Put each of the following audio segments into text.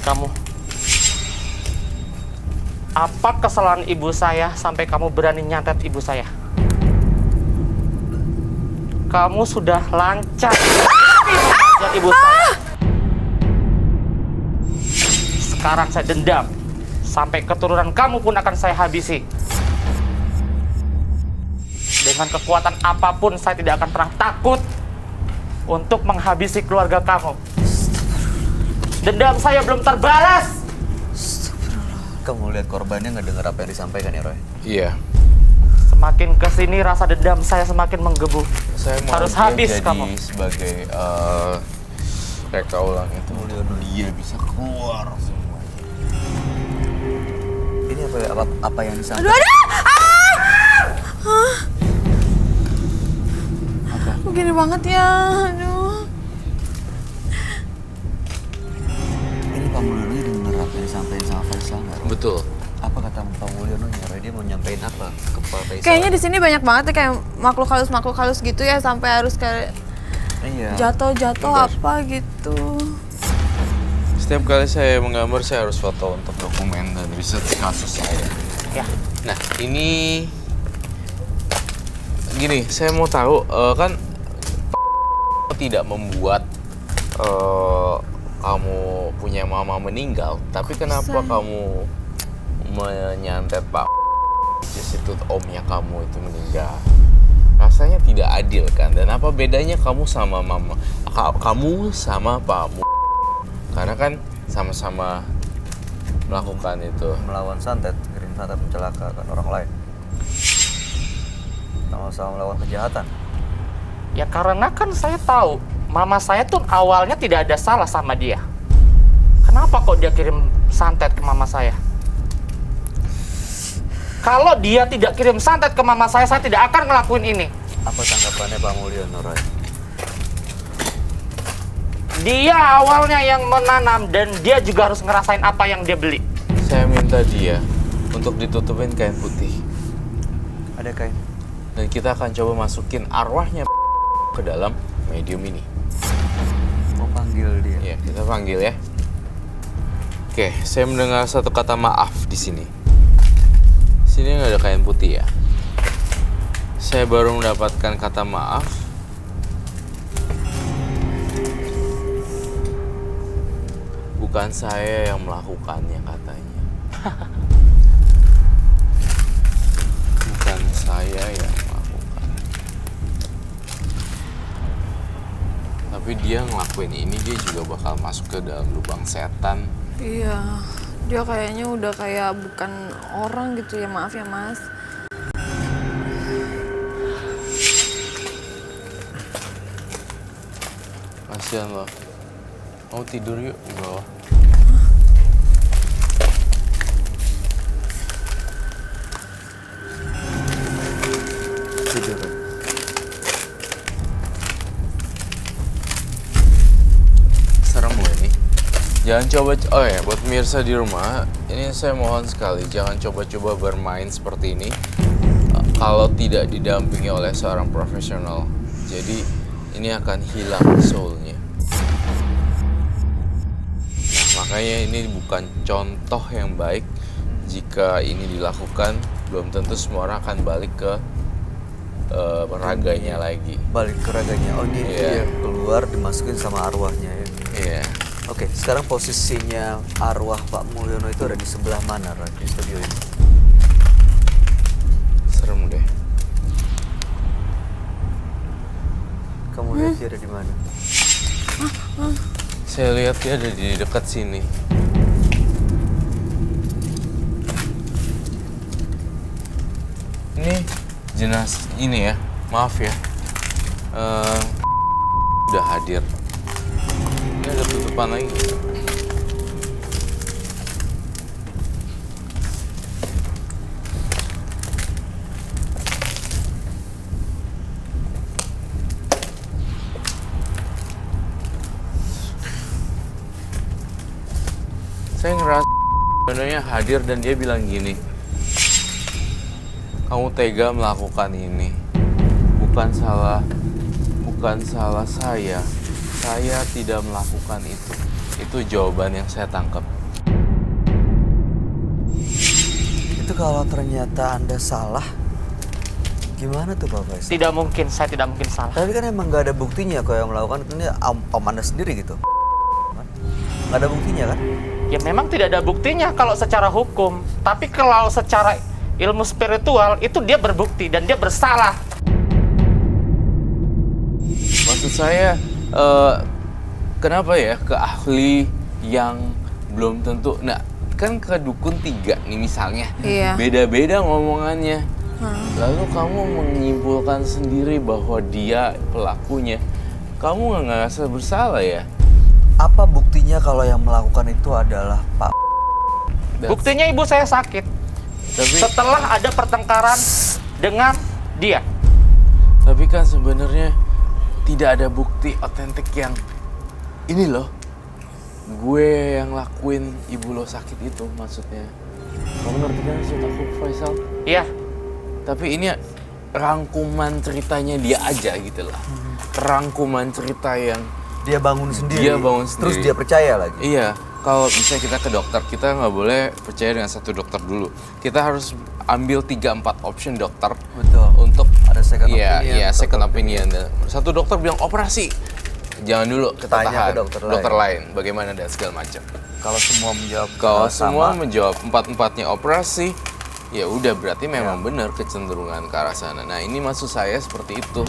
Kamu, apa kesalahan ibu saya sampai kamu berani nyantet ibu saya? Kamu sudah lancar mengajar ibu saya. Sekarang saya dendam. Sampai keturunan kamu pun akan saya habisi. Dengan kekuatan apapun saya tidak akan pernah takut untuk menghabisi keluarga kamu. Dendam saya belum terbalas. Kamu lihat korbannya nggak dengar apa yang disampaikan ya, Roy? Iya. Semakin kesini rasa dendam saya semakin menggebu. Saya mau Harus dia habis jadi kamu. sebagai reka ulang itu. Mulyono dia bisa keluar semuanya. Ini apa yang disampaikan? Begini banget ya, aduh. Ini Pak Mulyono dengar apa yang disampaikan sama Faisal nggak, Roy? Betul. Apa kata Pak Mulyono nya, Roy? Dia mau nyampein apa ke Pak Faisal? Kayaknya di sini banyak banget ya kayak makhluk halus gitu ya sampai harus kayak Iya. jatuh Bentar. apa gitu. Setiap kali saya menggambar, saya harus foto untuk dokumen dan riset kasus saya. Ya, Nah, ini gini, saya mau tahu kan tidak membuat kamu punya mama meninggal, tapi kenapa kamu menyantet Pak di situ omnya kamu itu meninggal? Rasanya tidak adil kan? Dan apa bedanya kamu sama mama? Kamu sama Pak Karena kan sama-sama melakukan itu. Melawan santet, kirim santet mencelakakan orang lain. Sama-sama melawan kejahatan. ya karena kan saya tahu mama saya tuh awalnya tidak ada salah sama dia. Kenapa kok dia kirim santet ke mama saya? Kalau dia tidak kirim santet ke mama saya tidak akan ngelakuin ini. Apa tanggapannya Pak Mulyono, Roy? Dia awalnya yang menanam dan dia juga harus ngerasain apa yang dia beli. Saya minta dia untuk ditutupin kain putih. Ada kain? Dan kita akan coba masukin arwahnya ke dalam medium ini. Mau panggil dia? Ya, kita panggil ya. Oke, saya mendengar satu kata maaf di sini. Sini nggak ada kain putih ya. Saya baru mendapatkan kata maaf. Bukan saya yang melakukannya katanya. Bukan saya yang melakukan. Tapi dia ngelakuin ini, dia juga bakal masuk ke dalam lubang setan. Iya, dia kayaknya udah kayak bukan orang gitu ya, maaf ya Mas. Kasihan loh. Mau tidur yuk di bawah. Tidur, Roy. Serem loh ini. Jangan coba, oh ya, buat pemirsa di rumah, ini saya mohon sekali, jangan coba-coba bermain seperti ini kalau tidak didampingi oleh seorang profesional. Jadi ini akan hilang soul-nya. Nah, makanya ini bukan contoh yang baik. Jika ini dilakukan, belum tentu semua orang akan balik ke raganya lagi. Balik ke raganya. Oh, ini Iya. dia keluar dimasukin sama arwahnya ya. Iya. Oke, sekarang posisinya arwah Pak Mulyono itu ada di sebelah mana, Roy, di studio ini? Serem deh. Kamu lihat dia ada di mana? Saya lihat dia ada di dekat sini. Ini jenazah ini ya, maaf ya. Udah hadir. Ini ada tutupan lagi. Saya ngerasa sebenarnya hadir dan dia bilang gini, kamu tega melakukan ini, bukan salah saya tidak melakukan itu. Itu jawaban yang saya tangkap. Itu kalau ternyata Anda salah, gimana tuh Pak Faisal? Tidak mungkin, saya tidak mungkin salah. Tapi kan emang nggak ada buktinya kalau yang melakukan itu om Anda sendiri gitu. Nggak ada buktinya kan? Ya memang tidak ada buktinya kalau secara hukum. Tapi kalau secara ilmu spiritual, itu dia berbukti dan dia bersalah. Maksud saya, kenapa ya ke ahli yang belum tentu, nah kan ke dukun 3 nih misalnya, Iya. beda-beda ngomongannya. Lalu kamu menyimpulkan sendiri bahwa dia pelakunya, kamu nggak ngerasa bersalah ya? Apa buktinya kalau yang melakukan itu adalah Pak? Buktinya ibu saya sakit. Tapi, Setelah ada pertengkaran dengan dia. tapi kan sebenarnya tidak ada bukti otentik yang ini loh, gue yang lakuin ibu lo sakit itu maksudnya. Kamu ngerti kan maksud aku, Faisal? Iya, Tapi ini rangkuman ceritanya dia aja gitu lah. Rangkuman cerita yang Dia bangun sendiri. Dia bangun Terus sendiri. dia percaya lagi. iya. Kalau misalnya kita ke dokter, kita nggak boleh percaya dengan satu dokter dulu. Kita harus ambil 3-4 option dokter. Betul. Untuk Ada second iya, opinion, iya, third second opinion. Satu dokter bilang operasi. Jangan dulu, kita Tanya ke tahan. dokter lain. Bagaimana dan segala macam. Kalau semua menjawab Kalau sama, semua menjawab 4-4-nya operasi, ya udah berarti memang benar kecenderungan ke arah sana. Nah, ini maksud saya seperti itu.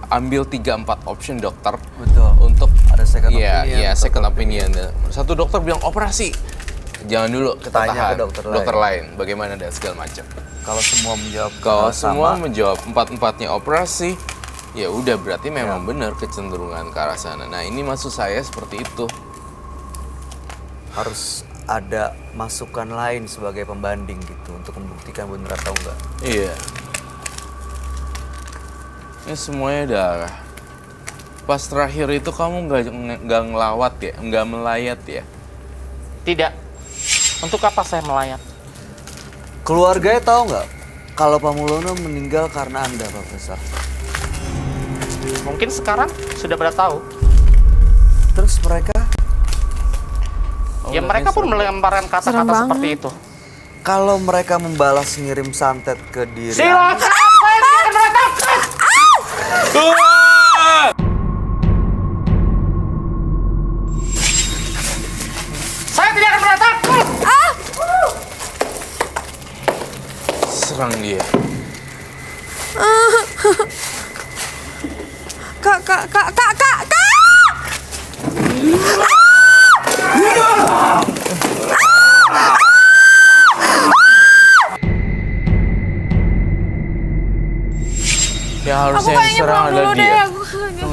Ambil 3-4 option dokter. Betul. Untuk Ada second iya, opinion, iya, third second opinion. Satu dokter bilang operasi. Jangan dulu, kita Tanya tahan. ke dokter lain. Bagaimana dan segala macam. kalau semua menjawab Kalau sama, semua menjawab 4-4-nya operasi, ya udah berarti memang benar kecenderungan ke arah sana. Nah, ini maksud saya seperti itu. harus ada masukan lain sebagai pembanding gitu untuk membuktikan benar atau enggak. Iya. Ini semuanya darah. Pas terakhir itu kamu nggak ngelawat ya, nggak melayat ya. tidak. Untuk apa saya melayat? Keluarganya tahu nggak kalau Pak Mulyono meninggal karena Anda, Pak Faisal? Mungkin sekarang sudah pada tahu. Terus mereka Ya mereka pun melemparkan kata-kata Serem seperti banget. itu. kalau mereka membalas ngirim santet ke diri Silakan, saya tidak akan pernah takut. Saya tidak akan pernah takut. Serang dia. Kak! Ya Aku harusnya yang kayaknya diserang pulang dulu adalah deh. dia. Aku kayaknya.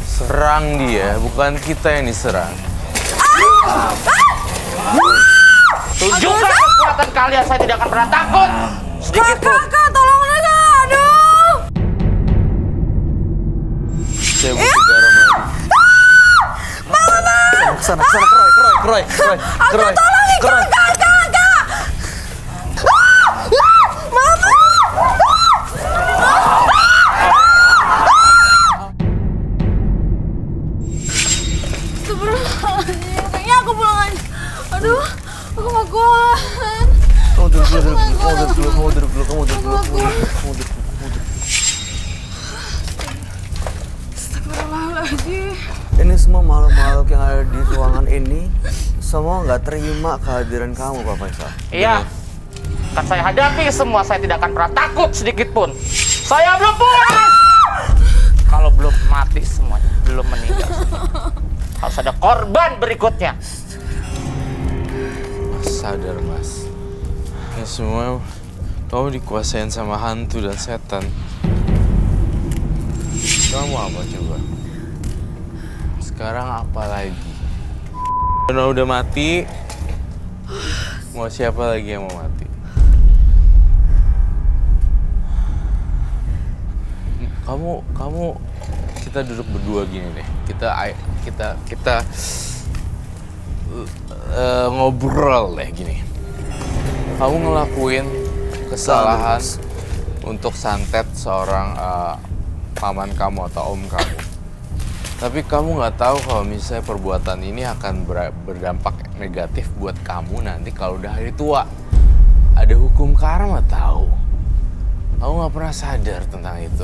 Serang dia, bukan kita yang diserang. Tunjukkan kekuatan kalian, saya tidak akan pernah takut. Sedikit pun. Kak, tolong aja. Aduh. Saya butuh garam lagi. kesana keroy Astagfirullahaladzim. Kayaknya aku pulang aja. Aduh, aku gak kuat. kamu duduk dulu. Astagfirullahaladzim. Ini semua makhluk-makhluk yang ada di ruangan ini semua nggak terima kehadiran kamu, Pak Faisal. Iya. Akan saya hadapi semua, saya tidak akan pernah takut sedikit pun. Saya belum puas. Kalau belum mati semuanya, belum meninggal. Harus ada korban berikutnya. Mas sadar mas, ini semua kamu dikuasain sama hantu dan setan. Kamu apa coba? Sekarang apa lagi? Karena udah mati, mau siapa lagi yang mau mati? Kamu kita duduk berdua gini deh. Kita ngobrol deh gini. Kamu ngelakuin kesalahan untuk santet seorang paman kamu atau om kamu. Tapi kamu nggak tahu kalau misalnya perbuatan ini akan berdampak negatif buat kamu nanti kalau udah hari tua. Ada hukum karma tahu. Kamu nggak pernah sadar tentang itu.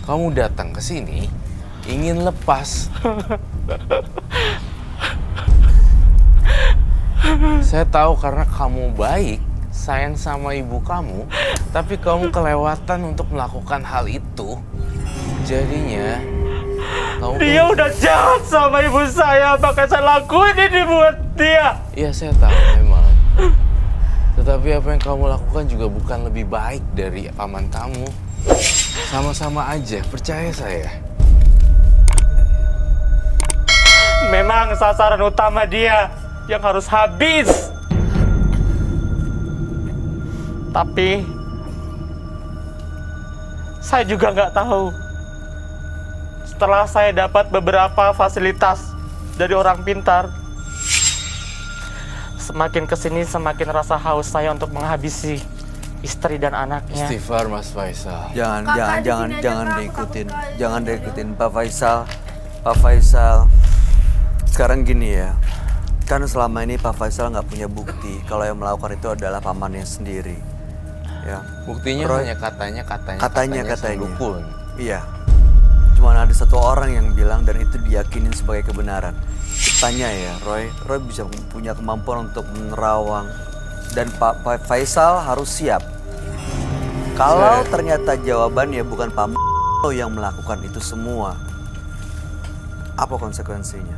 Kamu datang ke sini ingin lepas. Saya tahu karena kamu baik, sayang sama ibu kamu, tapi kamu kelewatan untuk melakukan hal itu. Jadinya kamu Dia udah jahat sama ibu saya, makanya saya lakuin ini buat dia. Iya, saya tahu memang. Tetapi apa yang kamu lakukan juga bukan lebih baik dari paman kamu. Sama-sama aja, percaya saya. Memang sasaran utama dia yang harus habis. Tapi saya juga nggak tahu. Setelah saya dapat beberapa fasilitas dari orang pintar, semakin kesini semakin rasa haus saya untuk menghabisi istri dan anaknya. Istighfar, Mas Faisal. Jangan diikutin Pak Faisal. Pak Faisal, sekarang gini ya, kan selama ini Pak Faisal nggak punya bukti kalau yang melakukan itu adalah pamannya sendiri. Ya. Buktinya Roy, hanya katanya katanya. Iya. Cuma ada satu orang yang bilang dan itu diyakinin sebagai kebenaran. Tanya ya, Roy bisa punya kemampuan untuk menerawang dan Pak Faisal harus siap. Kalau ternyata jawabannya bukan Pak yang melakukan itu semua, apa konsekuensinya?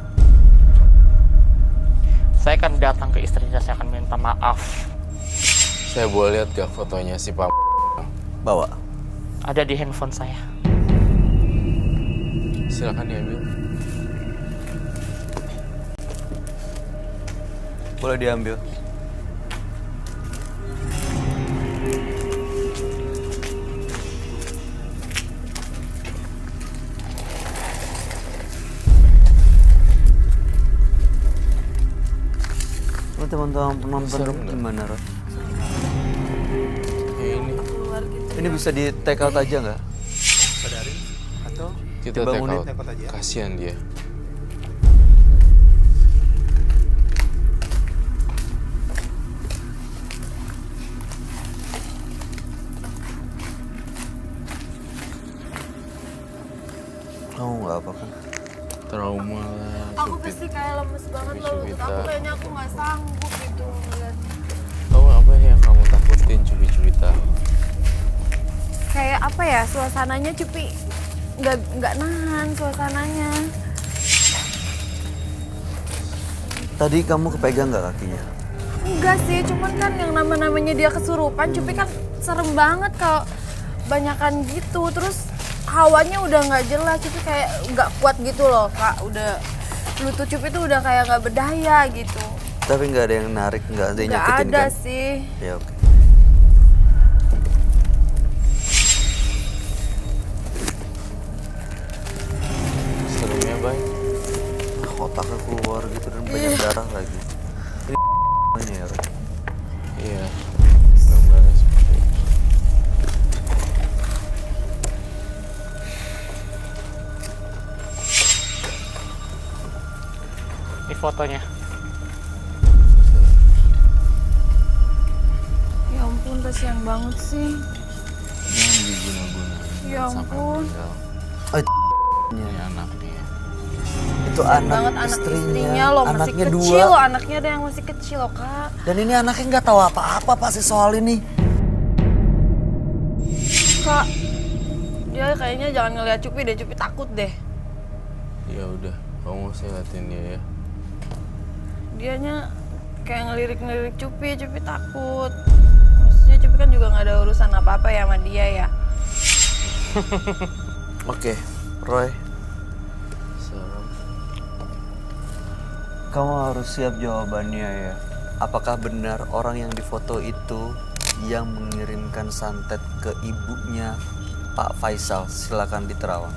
Saya akan datang ke istrinya, saya akan minta maaf. Saya boleh lihat gak fotonya si Pak? Bawa. Ada di handphone saya. Silakan diambil. Boleh diambil. Lu teman-teman penonton gimana, Roy? Ini Ini bisa di take out aja nggak? kita take Dibangunin. out. Kasihan dia. Kamu nggak apa kan? Trauma lah. Aku Supit. pasti kayak lemes banget loh. Cubit-cubitan. Aku kayaknya aku nggak sanggup gitu ngeliat. Kamu apa yang kamu takutin, cubit-cubitan? Kayak apa ya, suasananya Cupi nggak nahan suasananya. Tadi kamu kepegang nggak kakinya? Enggak sih, cuman kan yang namanya dia kesurupan, Cupi kan serem banget kalau banyakan gitu. Terus hawanya udah nggak jelas, Cupi kayak nggak kuat gitu loh, Kak. Udah lutut Cupi tuh udah kayak nggak berdaya gitu. Tapi nggak ada yang narik, nggak ada yang Nggak nyakitin ada kan? sih. Ya oke. Seremnya baik. Otaknya keluar gitu dan banyak darah lagi. Ini ya, Roy. Iya. Gambarnya seperti itu. Ini fotonya. Ya ampun, kasihan banget sih. Jangan diguna-gunain Ya sampai ampun. meninggal. Oh, Ini anaknya. itu Kasihan anak banget anak istrinya loh, masih anaknya kecil dua. loh, anaknya ada yang masih kecil loh, Kak. Dan ini anaknya nggak tahu apa-apa pasti soal ini. Kak, dia kayaknya jangan ngeliat Cupi deh, Cupi takut deh. Ya udah, kamu usah liatin dia ya. Dianya kayak ngelirik-ngelirik Cupi, Cupi takut. Maksudnya Cupi kan juga nggak ada urusan apa-apa ya sama dia ya. Oke, Roy, Serem. kamu harus siap jawabannya ya. Apakah benar orang yang difoto itu yang mengirimkan santet ke ibunya Pak Faisal? Silakan diterawang.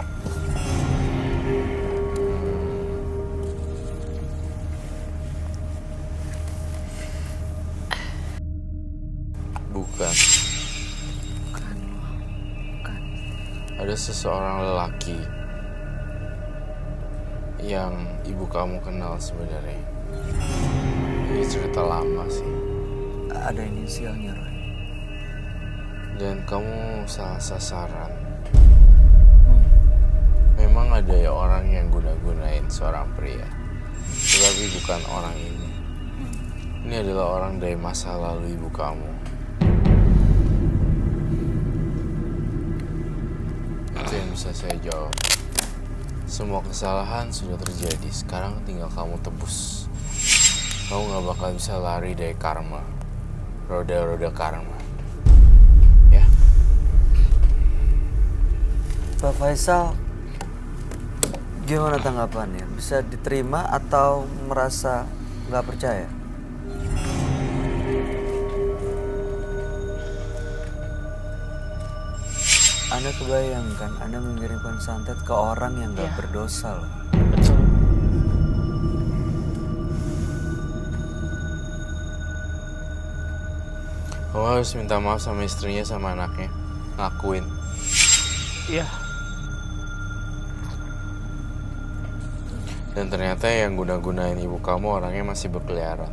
Bukan. Ada seseorang lelaki yang ibu kamu kenal sebenarnya. Ini cerita lama sih. Ada inisialnya, Roy. Dan kamu salah sasaran. Memang ada ya orang yang guna-gunain seorang pria. Tetapi bukan orang ini. Ini adalah orang dari masa lalu ibu kamu. Itu yang bisa saya jawab. Semua kesalahan sudah terjadi. Sekarang tinggal kamu tebus. Kamu gak bakal bisa lari dari karma. Roda-roda karma. Ya? Pak Faisal, gimana tanggapannya? Bisa diterima atau merasa nggak percaya? Anda kebayangkan Anda mengirimkan santet ke orang yang nggak Iya. berdosa loh. Betul. Kamu harus minta maaf sama istrinya sama anaknya. Ngakuin. Iya. Dan ternyata yang guna-gunain ibu kamu orangnya masih berkeliaran.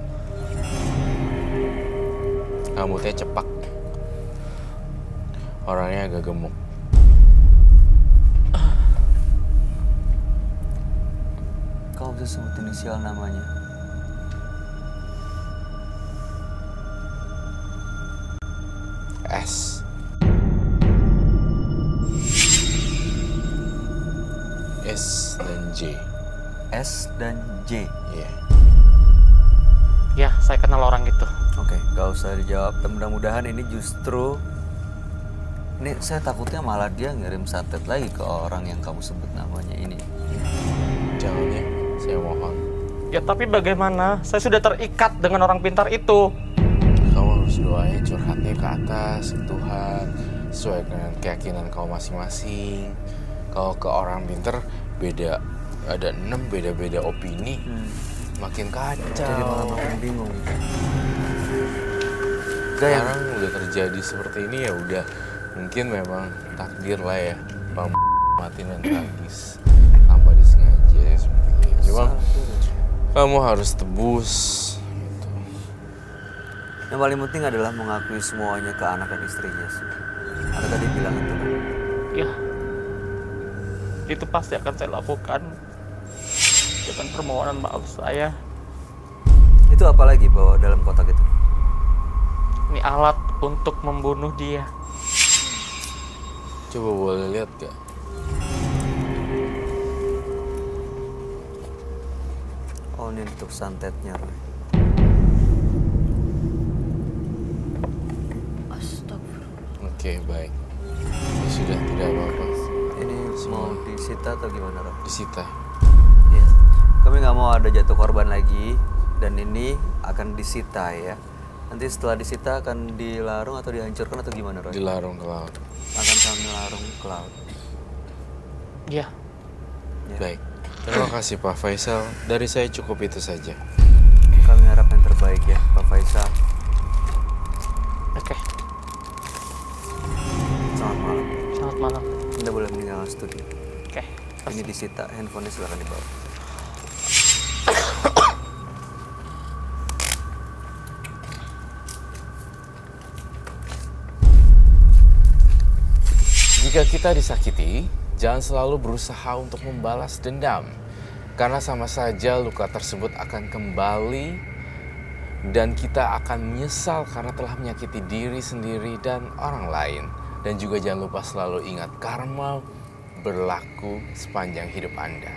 Rambutnya cepak. Orangnya agak gemuk. Kau bisa sebut inisial namanya. S. S dan J. S dan J. Iya. Ya, saya kenal orang itu. Oke, gak usah dijawab. Dan mudah-mudahan ini justru saya takutnya malah dia ngirim santet lagi ke orang yang kamu sebut namanya ini. Jangan ya, saya mohon. Ya, tapi bagaimana? Saya sudah terikat dengan orang pintar itu. Kamu harus doanya curhatnya ke atas, ke Tuhan, sesuai dengan keyakinan kau masing-masing. Kalau ke orang pinter beda, ada 6 beda-beda opini, makin kacau. Jadi malah makin bingung. Gak yang Sekarang udah terjadi seperti ini ya udah, mungkin memang takdir lah ya. Bang mati dan tragis tanpa disengaja ya, seperti itu. Cuma kamu harus tebus. Gitu. yang paling penting adalah mengakui semuanya ke anak dan istrinya sih. Anda tadi bilang itu kan. Ya, itu pasti akan saya lakukan dengan permohonan maaf saya. Itu apa lagi bawa dalam kotak itu? Ini alat untuk membunuh dia. Coba boleh lihat gak? Oh, ini untuk santetnya, Roy. Astagfirullah. Oke, baik. Ya sudah, tidak apa-apa. Ini mau disita atau gimana, Roy? Disita. Iya. Kami nggak mau ada jatuh korban lagi, dan ini akan disita ya. Nanti setelah disita akan dilarung atau dihancurkan atau gimana, Roy? Dilarung ke laut. Akan kami larung ke laut. Ya, Ya. Baik. Terima kasih Pak Faisal. Dari saya cukup itu saja. Kami harap yang terbaik ya, Pak Faisal. oke. Selamat malam. Selamat malam. Anda boleh meninggalkan studio. Oke. Ini disita, handphonenya silakan dibawa. Jika kita disakiti, jangan selalu berusaha untuk membalas dendam. Karena sama saja luka tersebut akan kembali dan kita akan menyesal karena telah menyakiti diri sendiri dan orang lain. Dan juga jangan lupa selalu ingat karma berlaku sepanjang hidup Anda.